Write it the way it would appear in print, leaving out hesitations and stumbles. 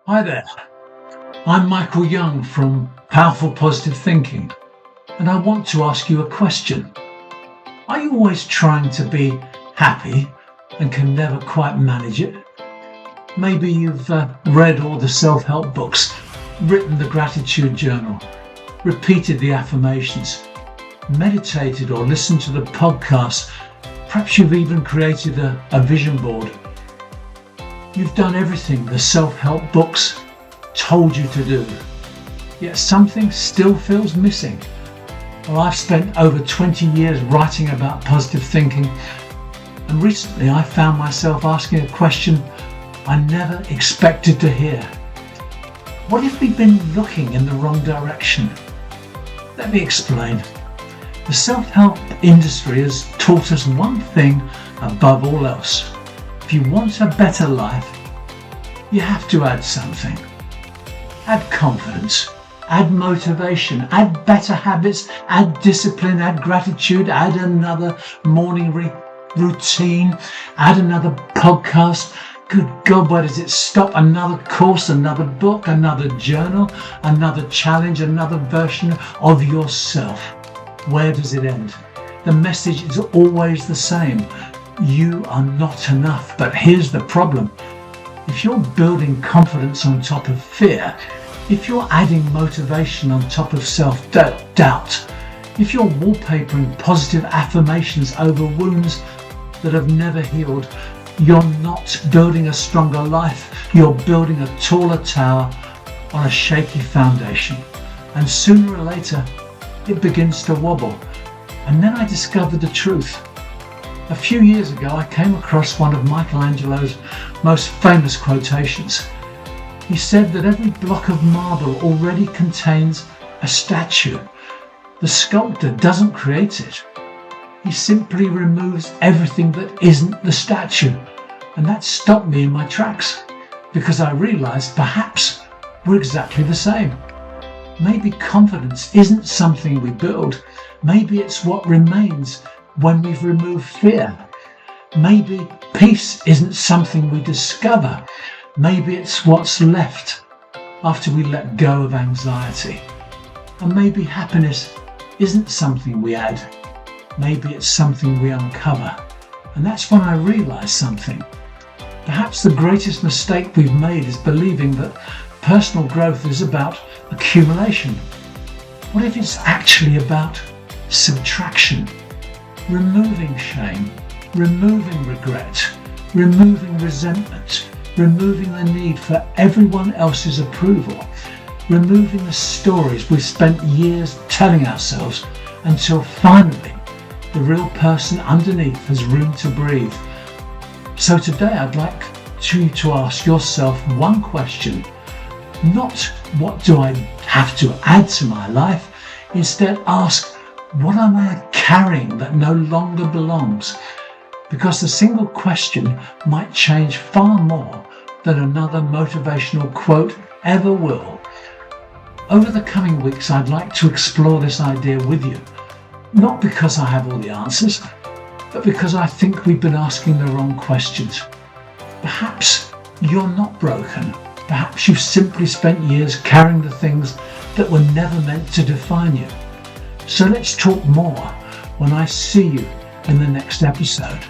Hi there, I'm Michael Younge from Powerful Positive Thinking, and I want to ask you a question. Are you always trying to be happy and can never quite manage it? Maybe you've read all the self-help books, written the gratitude journal, repeated the affirmations, meditated or listened to the podcast. Perhaps you've even created a vision board. You've done everything the self-help books told you to do, yet something still feels missing. Well, I've spent over 20 years writing about positive thinking, and recently I found myself asking a question I never expected to hear. What if we've been looking in the wrong direction? Let me explain. The self-help industry has taught us one thing above all else. If you want a better life, you have to add something. Add confidence, add motivation, add better habits, add discipline, add gratitude, add another morning routine, add another podcast. Good God, where does it stop? Another course, another book, another journal, another challenge, another version of yourself. Where does it end? The message is always the same. You are not enough. But here's the problem. If you're building confidence on top of fear, if you're adding motivation on top of self-doubt, if you're wallpapering positive affirmations over wounds that have never healed, you're not building a stronger life. You're building a taller tower on a shaky foundation. And sooner or later, it begins to wobble. And then I discovered the truth. A few years ago, I came across one of Michelangelo's most famous quotations. He said that every block of marble already contains a statue. The sculptor doesn't create it. He simply removes everything that isn't the statue. And that stopped me in my tracks, because I realized perhaps we're exactly the same. Maybe confidence isn't something we build. Maybe it's what remains when we've removed fear. Maybe peace isn't something we discover. Maybe it's what's left after we let go of anxiety. And maybe happiness isn't something we add. Maybe it's something we uncover. And that's when I realized something. Perhaps the greatest mistake we've made is believing that personal growth is about accumulation. What if it's actually about subtraction? Removing shame, removing regret, removing resentment, removing the need for everyone else's approval, removing the stories we've spent years telling ourselves until finally the real person underneath has room to breathe. So today I'd like you to ask yourself one question. Not what do I have to add to my life? Instead ask, what am I carrying that no longer belongs? Because the single question might change far more than another motivational quote ever will. Over the coming weeks, I'd like to explore this idea with you. Not because I have all the answers, but because I think we've been asking the wrong questions. Perhaps you're not broken. Perhaps you've simply spent years carrying the things that were never meant to define you. So let's talk more when I see you in the next episode.